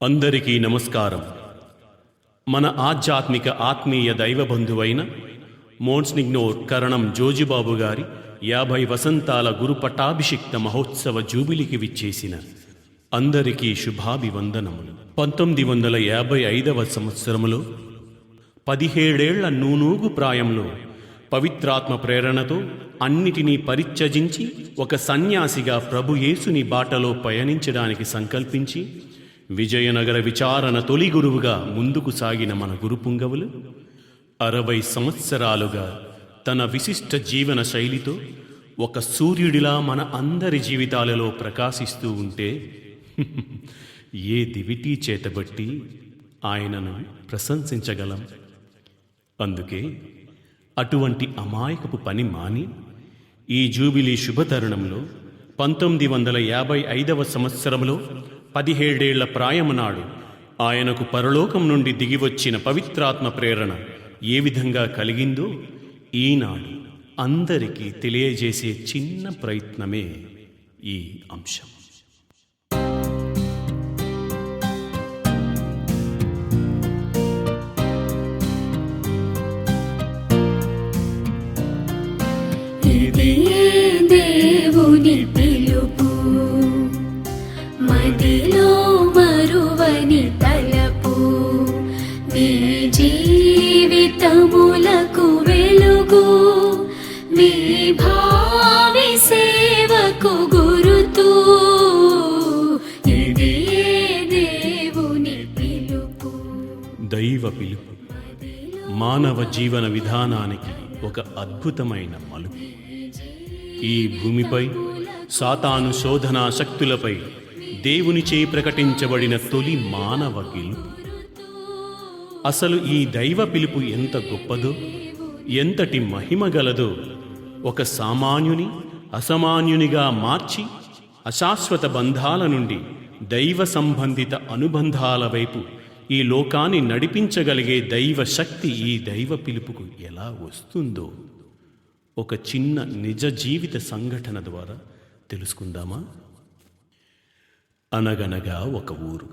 అందరికీ నమస్కారం. మన ఆధ్యాత్మిక ఆత్మీయ దైవబంధువైన మోన్సిగ్నోర్ కరణం జోజిబాబు గారి 50 వసంతాల గురు పట్టాభిషిక్త మహోత్సవ జూబిలికి విచ్చేసిన అందరికీ శుభాభివందనములు. 1955వ సంవత్సరములో 17 ఏళ్ల నూనూగు ప్రాయంలో పవిత్రాత్మ ప్రేరణతో అన్నిటినీ పరిత్యజించి ఒక సన్యాసిగా ప్రభు యేసుని బాటలో పయనించడానికి సంకల్పించి విజయనగర విచారణ తొలి గురువుగా ముందుకు సాగిన మన గురుపుంగవులు 60 సంవత్సరాలుగా తన విశిష్ట జీవన శైలితో ఒక సూర్యుడిలా మన అందరి జీవితాలలో ప్రకాశిస్తూ ఉంటే ఏ దివిటీ చేతబట్టి ఆయనను ప్రశంసించగలం? అందుకే అటువంటి అమాయకపు పని మాని ఈ జూబిలీ శుభతరుణంలో 1955వ సంవత్సరంలో 17 ఏళ్ల ప్రాయమునాడు ఆయనకు పరలోకం నుండి దిగివచ్చిన పవిత్రాత్మ ప్రేరణ ఏ విధంగా కలిగిందో ఈనాడు అందరికీ తెలియజేసే చిన్న ప్రయత్నమే ఈ అంశం. దేవుని పిలుపు, మదిలో మరువని తలపు, మీ జీవితములకు వెలుగు, మీ భావి సేవకు గురుతు. ఇది దేవుని పిలుపు. దైవ పిలుపు మానవ జీవన విధానానికి ఒక అద్భుతమైన మలుపు. ఈ భూమిపై సాతాను శోధనా శక్తులపై దేవునిచే ప్రకటించబడిన తొలి మానవ గెలుపు. అసలు ఈ దైవ పిలుపు ఎంత గొప్పదో, ఎంతటి మహిమ గలదో, ఒక సామాన్యుని అసామాన్యునిగా మార్చి అశాశ్వత బంధాల నుండి దైవ సంబంధిత అనుబంధాల వైపు ఈ లోకాన్ని నడిపించగలిగే దైవ శక్తి ఈ దైవ పిలుపుకు ఎలా వస్తుందో ఒక చిన్న నిజ జీవిత సంఘటన ద్వారా తెలుసుకుందామా? అనగనగా ఒక ఊరు.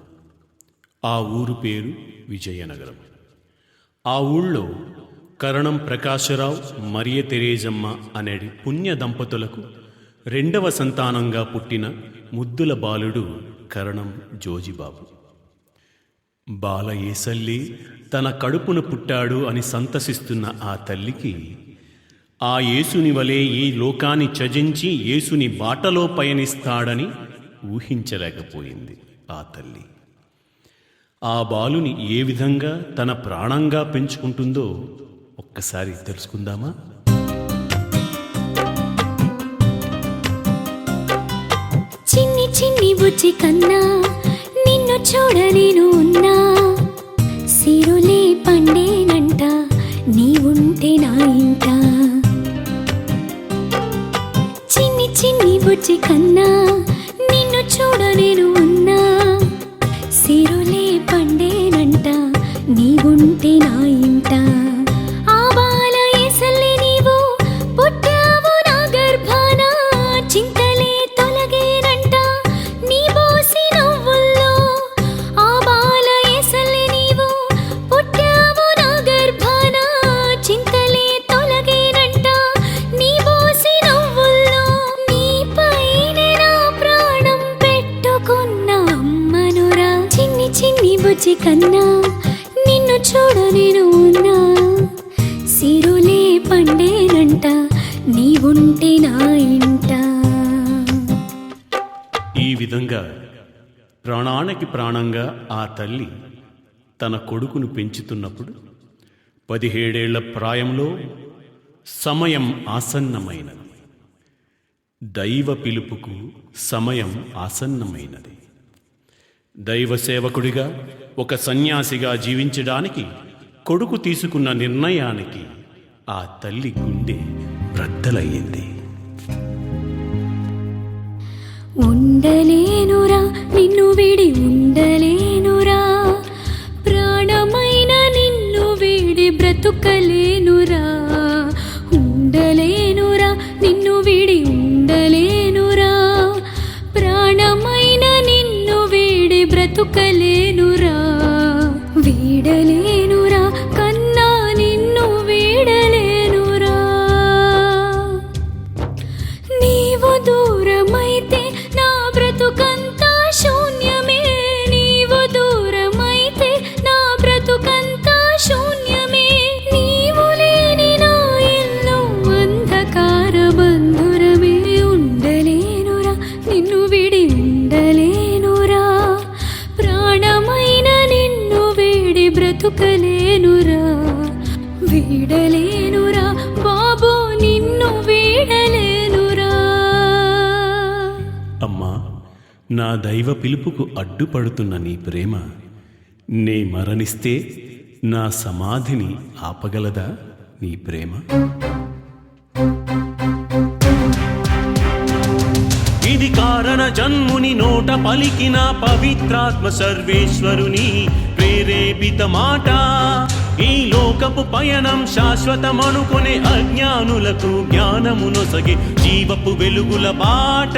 ఆ ఊరు పేరు విజయనగరం. ఆ ఊళ్ళో కరణం ప్రకాశరావు, మరియ తెరేజమ్మ అనే పుణ్య దంపతులకు 2వ సంతానంగా పుట్టిన ముద్దుల బాలుడు కరణం జోజిబాబు. బాల ఏసల్లి తన కడుపున పుట్టాడు అని సంతసిస్తున్న ఆ తల్లికి ఆ యేసుని వలె ఈ లోకాన్ని త్యజించి యేసుని బాటలో పయనిస్తాడని ఊహించలేకపోయింది ఆ తల్లి. ఆ బాలుని ఏ విధంగా తన ప్రాణంగా పెంచుకుంటుందో ఒక్కసారి తెలుసుకుందామా? చిన్ని చిన్ని బుజ్జి కన్నా నిన్ను చూడ నేను ఉన్నా, సిరులే పండేనంట నీ ఉంటే నా ఇంట. చిన్ని చిన్ని బుజ్జి కన్నా నిన్ను చూడ నేను ఉన్నా, సిరులే పండేనంట నీ ఉంటే నా ఇంట. ఆ బాల ఏసల్లే నీవు పుట్టావు నా గర్భాన, చింతలే తొలగేనంట నీ బోసి నవ్వుల్లో. ఆ బాల ఏసల్లే నీవు పుట్టావు నా గర్భాన, చింతలే తొలగేనంట నీ బోసి నవ్వుల్లో. నీపైనే నా ప్రాణం పెట్టుకున్న అమ్మనురా, చిన్ని చిన్ని బుజ్జి కన్నా నిన్ను చూడ నేను ఉన్నా, సిరులే పండేనంట నీ ఉంటే నా ఇంట. ఈ విధంగా ప్రాణానికి ప్రాణంగా ఆ తల్లి తన కొడుకును పెంచుతున్నప్పుడు 17 ఏళ్ల ప్రాయంలో సమయం ఆసన్నమైనది. దైవ పిలుపుకు సమయం ఆసన్నమైనది. దైవ సేవకుడిగా ఒక సన్యాసిగా జీవించడానికి కొడుకు తీసుకున్న నిర్ణయానికి ఆ తల్లి గుండె బ్రద్దలయ్యింది. ఉండలేనురా నిన్ను విడి ఉండలేనురా, ప్రాణమైన నిన్ను విడి బ్రతుకలేనురా. ఉండలేనురా నిన్ను విడి ఉండలేనురా, ప్రాణమైన నిన్ను విడి బ్రతుకలేనురా. వీడలేనురా వీడలేనురా కన్నా నిన్ను వీడలేనురా నీవు దూరమైతే నా బ్రతుకంతా శూన్యమే నీవు దూరమైతే నా బ్రతుకంతా శూన్యమే నీవు లేని నా ఇల్లు అంధకార బంధురమే ఉండలేనురా నిన్ను విడి ఉండలేనురా ప్రాణమైన నిన్ను వీడి బ్రతుకలేనురా వీడలేనురా బాబు నిన్ను వీడలేనురా అమ్మా, నా దైవ పిలుపుకు అడ్డుపడుతున్న నీ ప్రేమ నే మరణిస్తే నా సమాధిని ఆపగలదా నీ ప్రేమ? ఇది కారణ జన్ముని నోట పలికిన పవిత్రాత్మ సర్వేశ్వరుని ప్రేరేపిత మాట. ఈ లోకపు పయనం శాశ్వతమనుకునే అజ్ఞానులకు జ్ఞానమునొసగే జీవపు వెలుగుల బాట.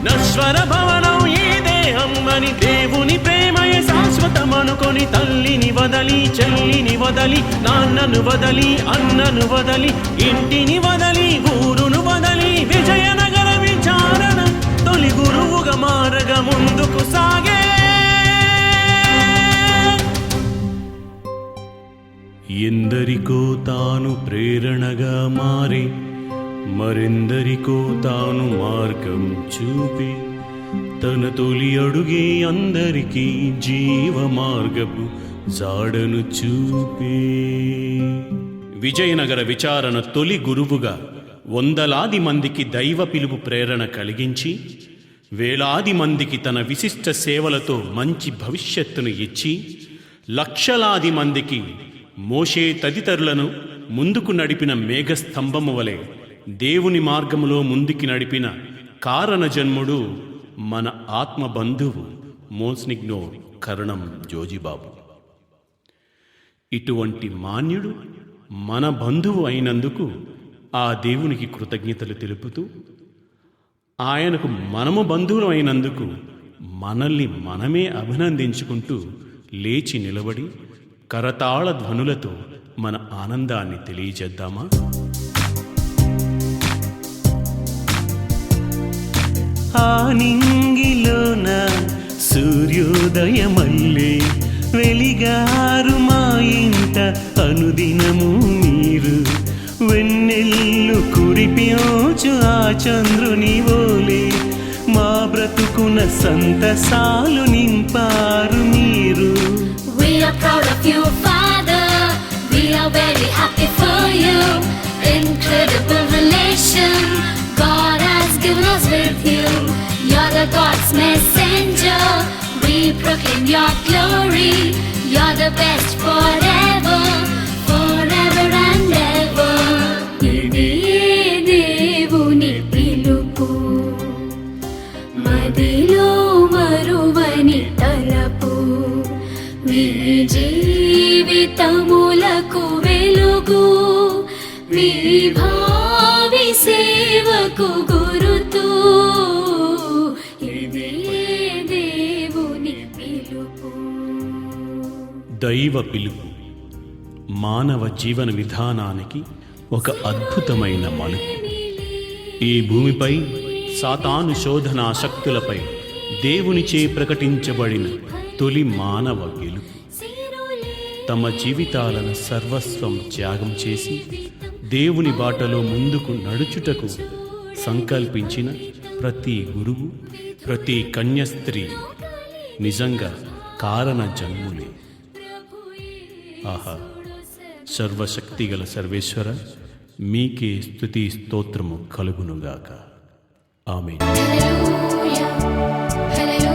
నశ్వర భవనం ఈ దేహం అని దేవుని ప్రేమయే శాశ్వతమనుకొని తల్లిని వదలి చెల్లిని వదలి నాన్నను వదలి అన్నను వదలి ఇంటిని వదలి ఊరును వదలి విజయనగర విచారణ తొలి గురువుగా మారగా ముందుకు సాగే. ఎందరికో తాను ప్రేరణగా మారి మరెందరికో తాను మార్గం చూపి తన తొలి అడుగే అందరికీ జీవ మార్గపు జాడను చూపే. విజయనగర విచారణ తొలి గురువుగా వందలాది మందికి దైవ పిలుపు ప్రేరణ కలిగించి వేలాది మందికి తన విశిష్ట సేవలతో మంచి భవిష్యత్తును ఇచ్చి లక్షలాది మందికి మోషే తదితరులను ముందుకు నడిపిన మేఘస్తంభము వలె దేవుని మార్గములో ముందుకి నడిపిన కారణ జన్ముడు మన ఆత్మ బంధువు మోస్నిగ్నోర్ కరణం జోజిబాబు. ఇటువంటి మాన్యుడు మన బంధువు అయినందుకు ఆ దేవునికి కృతజ్ఞతలు తెలుపుతూ ఆయనకు మనము బంధువులు అయినందుకు మనల్ని మనమే అభినందించుకుంటూ లేచి నిలబడి కరతాళ ధ్వనులతో మన ఆనందాన్ని తెలియజేద్దామా? ఆనింగిలోన సూర్యోదయమల్లే వెలిగారు మా ఇంట అనుదినము మీరు వెన్నెల్లు కురిపించు ఆ చంద్రుని ఓలే మా బ్రతుకున సంతసాలు నింపారు మీరు. We are proud of you, Father. We are very happy for you. Incredible relation God has given us with you. You're the God's messenger. We proclaim your glory. You're the best forever, forever and ever. ఇదే దేవుని పిలుపు మదిలో మరువని తలపు మీ జీవితములకు వెలుగు మీ భావి సేవకు గురుతూ ఇదే దేవుని పిలుపు. దైవ పిలుపు మానవ జీవన విధానానికి ఒక అద్భుతమైన మలుపు. ఈ భూమిపై సాతాను శోధనా శక్తులపై దేవునిచే ప్రకటించబడిన తొలి మానవ గెలుపు. తమ జీవితాలను సర్వస్వం త్యాగం చేసి దేవుని బాటలో ముందుకు నడుచుటకు సంకల్పించిన ప్రతి గురువు, ప్రతి కన్యస్త్రీ నిజంగా కారణ జన్ములే. ఆహా, సర్వశక్తిగల సర్వేశ్వర, మీకే స్తుతి స్తోత్రము కలుగునుగాక. ఆమేన్. హల్లెలూయా హల్లెలూయా.